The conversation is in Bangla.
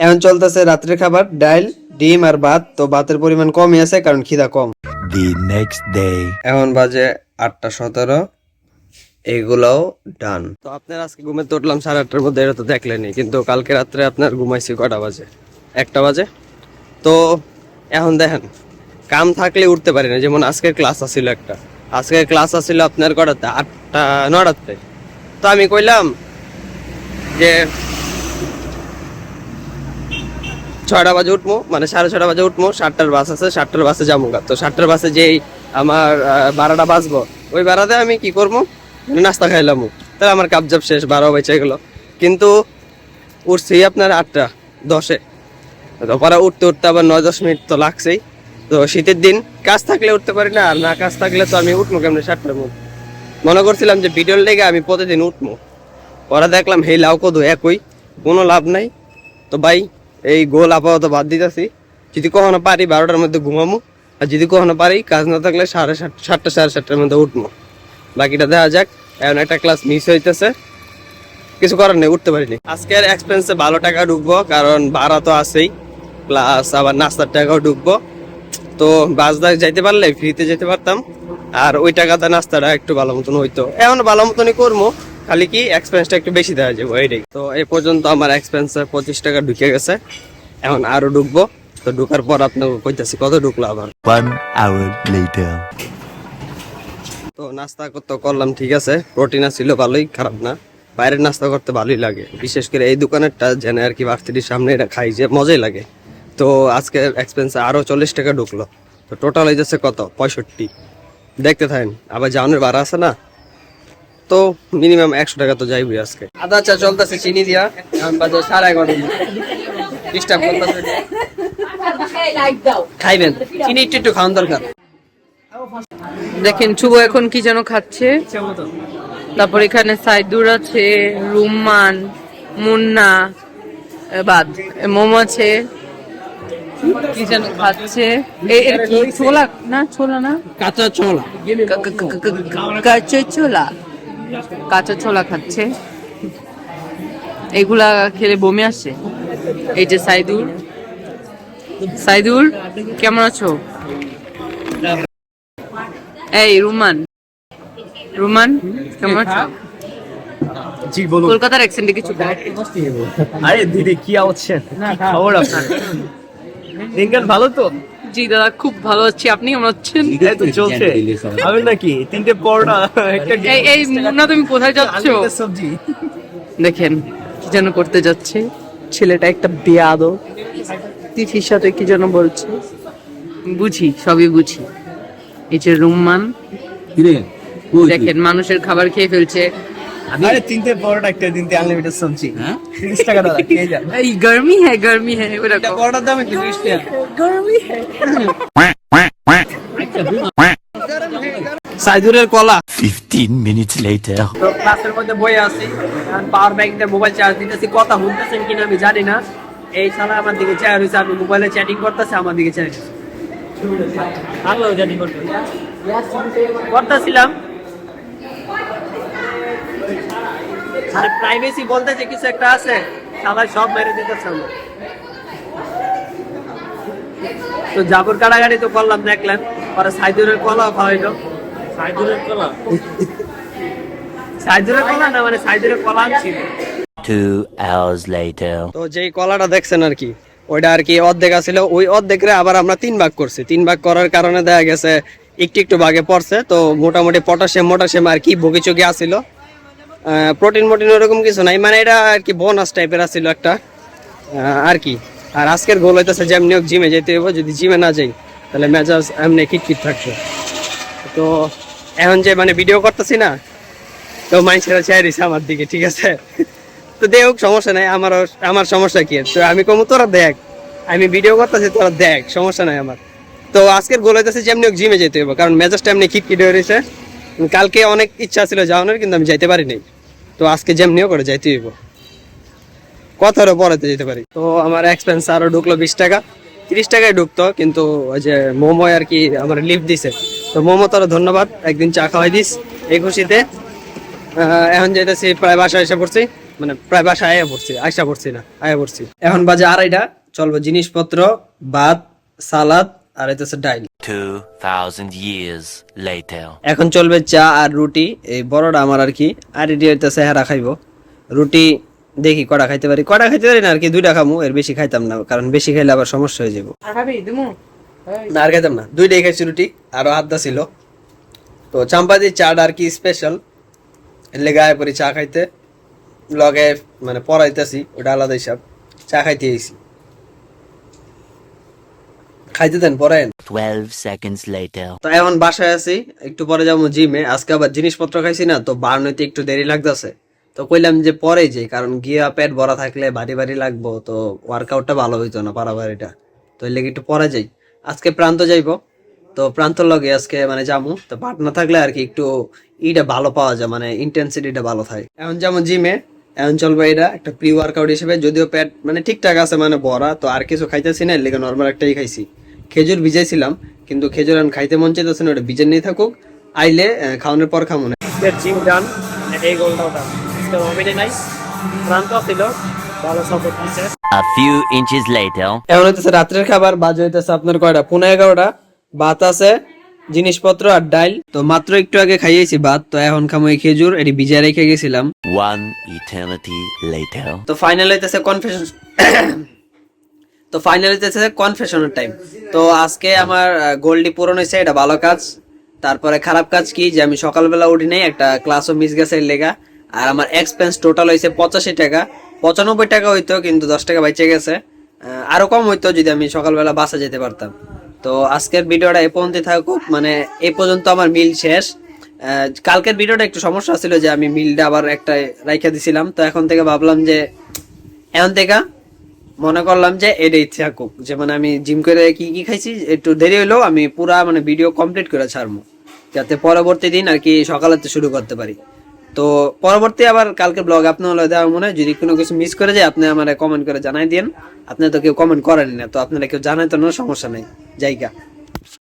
এখন চলতেছে রাত্রের খাবার ডাল ডিম আর ভাত। তো ভাতের পরিমাণ কমই আছে কারণ খিদা কম। The next day. এখন বাজে 8:17। এইগুলাও ডান। তো আপনার আজকে ঘুমে তো উঠলাম 8:30-এর মধ্যে, এটা তো দেখলেনি। কিন্তু কালকে রাত্রে আপনার ঘুমাইছি কটা বাজে? 1টা বাজে। তো এখন দেখেন কাম থাকলে উঠতে পারি না। যেমন আজকের ক্লাস আছিল একটা, আজকের ক্লাস আছিল আপনার কটাতে? 8টা 9টাতে। তো আমি কইলাম যে 6টা বাজে উঠবো, মানে 6:30 বাজে উঠবো, 7টার বাস আছে, 7টার বাসে যাবো। তো 7টার বাসে যেই আমার 12টা বাজবো, ওই 12টাতে আমি কি করবো, নাস্তা খাইলাম। তাহলে আমার কাবজাব শেষ, 12 বেঁচে গেলো। কিন্তু উঠছি আপনার 8:10-এ। তো পরে উঠতে উঠতে আবার 9-10 মিনিট তো লাগছেই। তো শীতের দিন কাজ থাকলে উঠতে পারি না, আর না কাজ থাকলে তো আমি উঠবো কেমনি 7টার মধ্যে। মনে করছিলাম যে ভিডিওর লেগে আমি প্রতিদিন উঠবো, পরে দেখলাম হেই লাউ কদু একই, কোনো লাভ নাই। তো ভাই এই গোল আপাতত বাদ দিতেছি। যদি কখনো পারি 12টার মধ্যে ঘুমামো, আর যদি কখনো পারি কাজ না থাকলে 7:30 সাড়ে 7টার মধ্যে উঠবো। বাকিটা দেখা যাক। এখন একটা ক্লাস মিস হইতেছে, কিছু করার নেই, উঠতে পারিনি। আজকের এক্সপেন্সে ভালো টাকা ঢুকবো, কারণ ভাড়া তো আছেই, প্লাস আবার নাস্তার টাকাও ঢুকবো। তো বাসদাক যাইতে পারলে ফ্রিতে যেতে পারতাম, আর ওই টাকাতে নাস্তাটা একটু ভালো মতন হইতো। এখন ভালো মতনই করবো, খালি কি এক্সপেন্সটা একটু বেশি দেওয়া যাবে এইটাই। তো এই পর্যন্ত আমার এক্সপেন্সে 25 টাকা ঢুকে গেছে, এখন আরো ঢুকবো। তো ঢুকার পর আপনাকে কইতাছি কত ঢুকলো আবার। 1 hour later. তো নাস্তা করতে করলাম, ঠিক আছে, প্রোটিন ছিল ভালোই, খারাপ না। বাইরের নাস্তা করতে ভালোই লাগে, বিশেষ করে এই দোকানেরটা যেন আর কি ভার্সিটির সামনে এটা খাই যে মজাই লাগে। তো আজকে এক্সপেন্সে আরো 40 টাকা ঢুকলো। তো টোটাল হয়ে যাচ্ছে কত? 65। দেখতে থাকেন, আবার যাওয়ানোর ভাড়া আছে না, তো মিনিমাম 100 টাকা তো যাইবই আজকে। আদা চা চলতেছে চিনি দিয়া, এখন বাজে 11:30। ডিস্টার্ব করতেছে, খাইবেন চিনি একটু খাওয়ান দরকার। দেখেন শুভ এখন কি যেন খাচ্ছে। তারপর এখানে সাইদুর আছে, রুম্মান, মুন্না, বাদ মোমো আছে, কি যেন খাচ্ছে। এর কি ছোলা না? ছোলা না, কাঁচা ছোলা। কাঁচা ছোলা, কাঁচা ছোলা খাচ্ছে। এগুলা খেলে বমি আসে। এই যে সাইদুর, সাইদুর কেমন আছো? এই রুমান, রুমান কেমন আছো? জি বলুন। কলকাতার অ্যাকসেন্টে কিছু বল। আরে দিদি কি আছেন? কি খবর আপনার? দিনকাল ভালো তো? জি দাদা খুব ভালো আছি, আপনি কেমন আছেন? এই তো চলছে। আমি নাকি 3টে পরোটা একটা এই এই মুন্না তুমি কোথায় যাচ্ছ? আলুর সবজি। দেখেন কি যেন করতে যাচ্ছে ছেলেটা, একটা বেয়াদব। তিথির সাথে কি যেন বলছে, বুঝি, সবই বুঝি। এই যে রুম্মান, দেখেন মানুষের খাবার খেয়ে ফেলছে। আরে 3টে পরোটা একটা 3টে আনলিমিটেড সবজি। 30 টাকা দাদা খেয়ে যান। এই গরমি হ্যাঁ, গরমি হ্যাঁ, একটা ওরকম পরোটার দাম একটু 30 টাকা। গরমি হ্যাঁ। সাইদুরের কলা। 15 minutes later. তো ক্লাসের মধ্যে বসে আছি, এখন পাওয়ার ব্যাংকে মোবাইল চার্জ দিতেছি। কথা শুনতেছেন কিনা আমি জানি না। এই শালা আমার দিকে চায় রয়েছে, আমি মোবাইলে চ্যাটিং করতেছে, আমার দিকে চায় করতেছিলাম। আর প্রাইভেসি বলতে যে কিছু একটা আছে, সবাই সব মেরে দিতেছে আমার। তো জাবর কাটাকাটি তো করলাম, দেখলেন। পরে সাইদুরের কলাও খাওয়াইলো। সাইদুরের কলা, সাইদুরের কলা না, মানে সাইদুরের কলা ছিল। 2 hours later. তো যেই কলাটা দেখছেন আর কি, ওইটা আর কি অর্ধেক আছিল। ওই অর্ধেকরে আবার আমরা 3 ভাগ করছি। 3 ভাগ করার কারণে দেখা গেছে একটু একটু ভাগে পড়ছে। তো মোটামুটি পটাশিয়াম আর কি ভুগিচুগি আসছিল। প্রোটিন ওরকম কিছু নাই, মানে এটা আর কি বোনাস টাইপের আসছিল একটা আর কি। আর আজকের গোল হইতেছে যেমনি হোক জিমে যেতে হইব। যদি জিমে না যাই তাহলে মেজাজ এমনি খিটখিট থাকছে। তো এখন যে মানে ভিডিও করতেছি না, তো মানুষেরা চাই রয়েছে আমার দিকে, ঠিক আছে। তো দেখ সমস্যা নাই, আমার সমস্যা কি? তো আমি কমু তোরা দেখ, আমি ভিডিও করতেছি তোরা দেখ, সমস্যা নাই আমার। তো আজকের গোল হইতেছে যেমনি হোক জিমে যেতে হইব, কারণ মেজাজটা এমনি খিটখিট হয়ে রয়েছে। কালকে অনেক ইচ্ছা ছিল যাওয়ানোর, কিন্তু আমি যাইতে পারি নাই। তো আজকে যেমনিও করে যাইতে হইব, কথারও পরেতে যেতে পারি। তো আমার এক্সপেন্স আরো ঢুকলো 20 টাকা। 30 টাকায় ঢুকতো, কিন্তু ওই যে মোমো আর কি আমার লিফট দিছে। তো মোমো তোর ধন্যবাদ, একদিন চা খাওয়াই দিস এই খুশিতে। এখন যাইতেছি, প্রায় বাসায় এসে পড়ছি। মানে প্রায় বাসায় আইসা পড়ছি না আয়া পড়ছি। এখন বাজে 2:30, চলবো জিনিসপত্র, ভাত, সালাদ আর হইতেছে ডাইল। 2000 years later. এখন চলবে চা আর রুটি, এই বড়টা আমার আর কি, আর এটি হইতেছে হেরা খাইবো। রুটি দেখি কটা খাইতে পারি না আর কি, 2টা খামু, এর বেশি খাইতাম না, কারণ বেশি খাইলে আবার সমস্যা হয়ে যাবো। খাবি দিমু না আর খাইতাম না, 2টাই খাইছি রুটি, আরো আধা ছিল। তো চাম্পাতি চাটা আর কি স্পেশাল, এর লেগে আয় পরি চা খাইতে, লগে মানে পড়াইতেছি, ওটা আলাদা হিসাব। চা খাইতে আইছি, খাইতে দেন পড়েন। 12 seconds later. তো এখন বাসায় আছি, একটু পরে যাবো জিমে। আজকে আবার জিনিসপত্র খাইছি না, তো বার নইতে একটু দেরি লাগতেছে। তো কইলাম যে পরে যাই, কারণ গিয়া পেট ভরা থাকলে ভারী লাগবো, তো ওয়ার্কআউটটা ভালো হইতো না পারাবারিটা, তো এর লেগে একটু পরে যাই। আজকে প্রান্ত যাইবো, তো প্রান্তর লগে আজকে মানে যামু, তো পাট না থাকলে আর কি একটু ইটা ভালো পাওয়া যায়, মানে ইন্টেন্সিটিটা ভালো থাকে। এখন যেমন জিমে, এখন চলবে এটা একটা প্রি ওয়ার্কআউট হিসেবে, যদিও পেট মানে ঠিকঠাক আছে মানে ভরা, তো আর কিছু খাইতেছি না, এর লেগে নর্মাল একটাই খাইছি। খেজুর ভিজাইছিলাম, কিন্তু খেজুর এখন খাইতে মন চাইতেছে না, ওটা ভিজে নিয়ে থাকুক, আইলে খাওয়ানোর পর খামো না। জিম ডান, এই গোলটাও ডান। ওভেনে নাই, প্রান্ত ছিল ভালো সাপোর্ট দিচ্ছে। A few inches later. এখন হইতেছে রাত্রের খাবার, বাজে হইতেছে আপনার কয়টা, 11:15। ভাত আছে, জিনিসপত্র আর ডাইল, তো মাত্র একটু আগে খাইয়েছি ভাত, তো এখন খামো এই খেজুর, এটি ভিজায় রেখে গেছিলাম। 1 eternity later. তো ফাইনাল হইতেছে কনফেশনের টাইম। তো আজকে আমার গোলটি পূরণ হয়েছে, এটা ভালো কাজ। তারপরে খারাপ কাজ কি, যে আমি সকালবেলা উঠি নাই, একটা ক্লাসও মিস গেছে এর লেগা। আর আমার এক্সপেন্স টোটাল হয়েছে 85 টাকা, 95 টাকা হইতো, কিন্তু 10 টাকা বাইচে গেছে। আরো কম হইতো যদি আমি সকালবেলা বাসা যেতে পারতাম। তো আজকের ভিডিওটা এই পর্যন্ত থাকুক, মানে এই পর্যন্ত আমার মিল শেষ। কালকের ভিডিওটা একটু সমস্যা ছিল, যে আমি মিলটা আবার একটা রাইখা দিছিলাম, তো এখন থেকে ভাবলাম যে মনে করলাম যে এটাই থাকুক, যে মানে আমি জিম করে কি কি খাইছি একটু দেরি হইলেও আমি পুরা মানে ভিডিও কমপ্লিট করে ছাড়বো, যাতে পরবর্তী দিন আর কি সকালেতে শুরু করতে পারি। তো পরবর্তী আবার কালকে ব্লগ আপনার হলো দেওয়া মনে হয়, যদি কোনো কিছু মিস করে যায় আপনি আমার কমেন্ট করে জানাই দিন। আপনারা তো কেউ কমেন্ট করেন না, তো আপনারা কেউ জানাই তো না, সমস্যা নেই, জায়গা।